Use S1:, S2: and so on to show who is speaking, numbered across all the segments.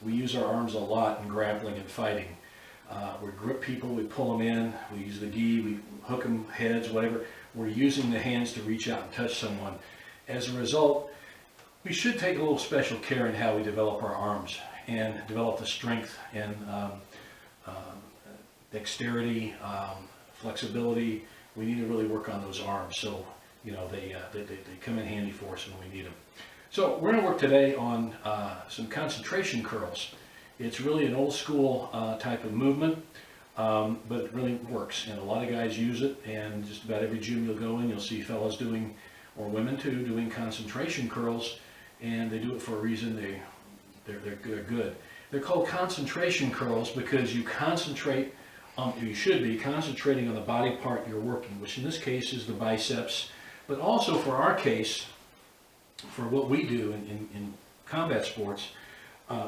S1: we use our arms a lot in grappling and fighting. We grip people, we pull them in, we use the gi, we hook them heads, whatever. We're using the hands to reach out and touch someone. As a result, we should take a little special care in how we develop our arms and develop the strength and dexterity, flexibility. We need to really work on those arms, so you know they come in handy for us when we need them. So we're going to work today on some concentration curls. It's really an old school type of movement, but it really works, and a lot of guys use it, and just about every gym you'll go in, you'll see fellas doing, or women too, doing concentration curls, and they do it for a reason. They're good. They're called concentration curls because you concentrate on, you should be concentrating on the body part you're working, which in this case is the biceps, but also for our case, for what we do in combat sports,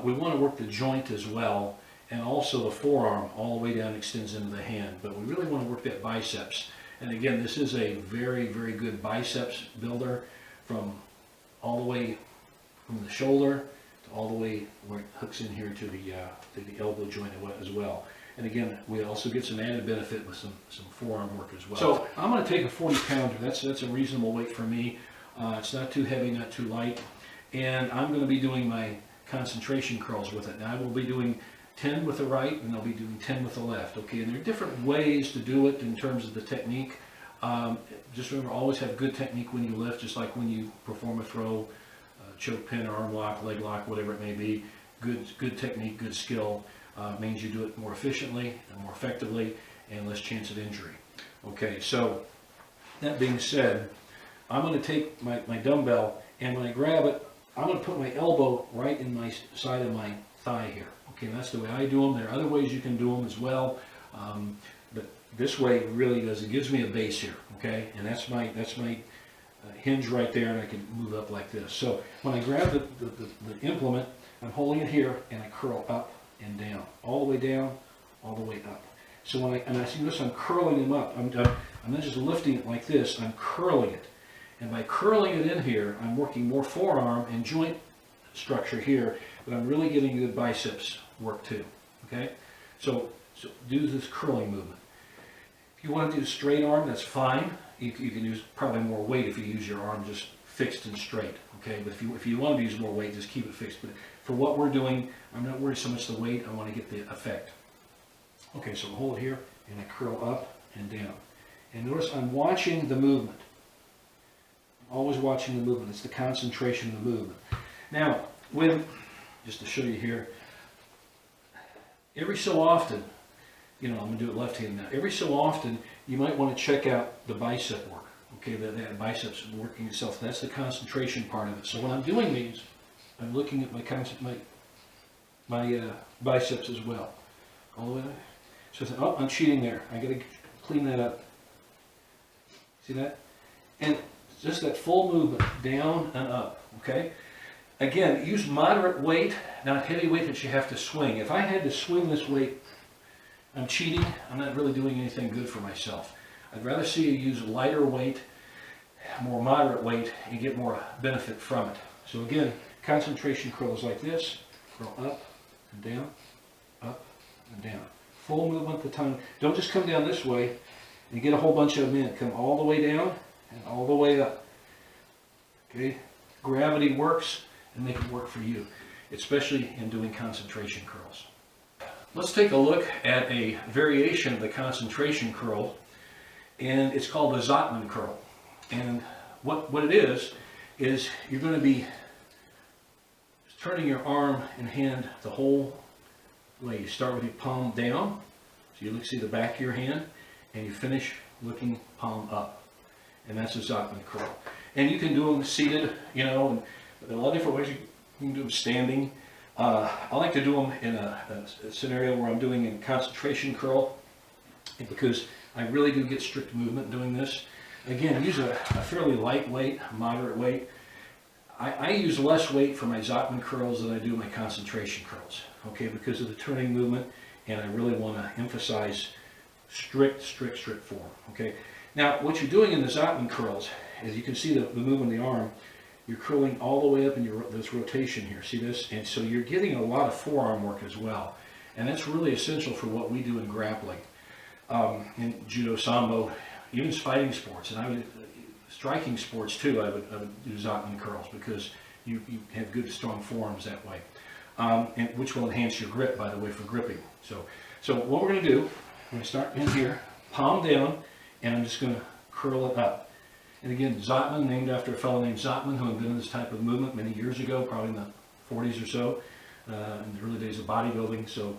S1: we want to work the joint as well, and also the forearm all the way down extends into the hand, but we really want to work that biceps. And again, this is a very, very good biceps builder from all the way from the shoulder to all the way where it hooks in here to the elbow joint as well. And again, we also get some added benefit with some forearm work as well. So I'm going to take a 40 pounder. That's a reasonable weight for me. It's not too heavy, not too light. And I'm going to be doing my concentration curls with it. Now I will be doing 10 with the right, and I'll be doing 10 with the left. Okay, and there are different ways to do it in terms of the technique. Just remember, always have good technique when you lift, just like when you perform a throw, choke pin, arm lock, leg lock, whatever it may be. Good technique, good skill means you do it more efficiently and more effectively and less chance of injury. Okay, so that being said, I'm going to take my dumbbell, and when I grab it, I'm going to put my elbow right in my side of my thigh here. Okay, that's the way I do them. There are other ways you can do them as well, but this way really does, it gives me a base here. Okay, and that's my hinge right there, and I can move up like this. So when I grab the implement, I'm holding it here, and I curl up and down, all the way down, all the way up. So when I see this, I'm curling them up. I'm not just lifting it like this, I'm curling it. And by curling it in here, I'm working more forearm and joint structure here, but I'm really getting good biceps work too. Okay? So do this curling movement. If you want to do straight arm, that's fine. You can use probably more weight if you use your arm just fixed and straight. Okay? But if you want to use more weight, just keep it fixed. But for what we're doing, I'm not worried so much the weight, I want to get the effect. Okay, so I'll hold it here, and I curl up and down. And notice I'm watching the movement. I'm always watching the movement. It's the concentration of the movement. Now, just to show you here, every so often, I'm going to do it left-handed now. Every so often, you might want to check out the bicep work. Okay, that biceps working itself. That's the concentration part of it. So when I'm doing these, I'm looking at my biceps as well. All the way there. So I'm cheating there. I got to clean that up. See that? And just that full movement, down and up. Okay. Again, use moderate weight, not heavy weight that you have to swing. If I had to swing this weight, I'm cheating. I'm not really doing anything good for myself. I'd rather see you use lighter weight, more moderate weight, and get more benefit from it. So again, concentration curls like this, curl up and down, up and down. Full movement at the time. Don't just come down this way and get a whole bunch of them in. Come all the way down and all the way up. Okay? Gravity works, and make it work for you, especially in doing concentration curls. Let's take a look at a variation of the concentration curl, and it's called the Zotman Curl. And what it is you're going to be turning your arm and hand the whole way. You start with your palm down, so you see the back of your hand, and you finish looking palm up. And that's a Zotman Curl. And you can do them seated, and there are a lot of different ways. You can do them standing. I like to do them in a scenario where I'm doing a concentration curl, because I really do get strict movement doing this. Again, use a fairly lightweight, moderate weight. I use less weight for my Zotman curls than I do my concentration curls, okay, because of the turning movement, and I really want to emphasize strict form, okay. Now, what you're doing in the Zotman curls is, you can see the movement of the arm. you're curling all the way up in this rotation here. See this? And so you're getting a lot of forearm work as well. And that's really essential for what we do in grappling, in Judo, Sambo, even fighting sports. And I would, striking sports too, I would do Zotman curls because you have good strong forearms that way. And which will enhance your grip, by the way, for gripping. So what we're going to do, I'm going to start in here, palm down, and I'm just going to curl it up. And again, Zottman, named after a fellow named Zotman, who invented this type of movement many years ago, probably in the 40s or so, in the early days of bodybuilding. So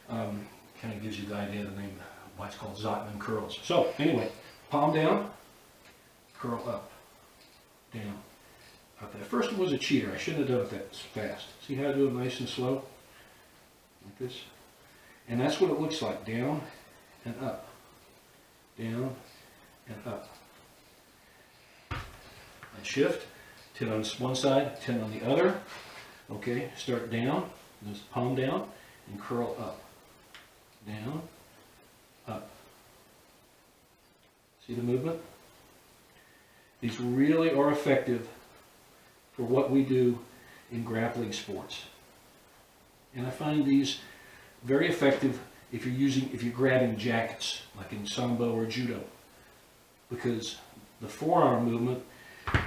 S1: kind of gives you the idea of the name, why it's called Zotman curls. So anyway, palm down, curl up, down, up. That first one was a cheater. I shouldn't have done it that fast. See how I do it nice and slow? Like this. And that's what it looks like, down and up, down and up. And shift, 10 on one side, 10 on the other. Okay, start down, just palm down, and curl up, down, up. See the movement? These really are effective for what we do in grappling sports. And I find these very effective if you're grabbing jackets, like in Sambo or Judo, because the forearm movement,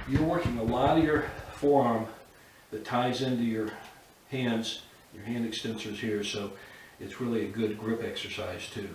S1: you're working a lot of your forearm that ties into your hands, your hand extensors here, so it's really a good grip exercise too.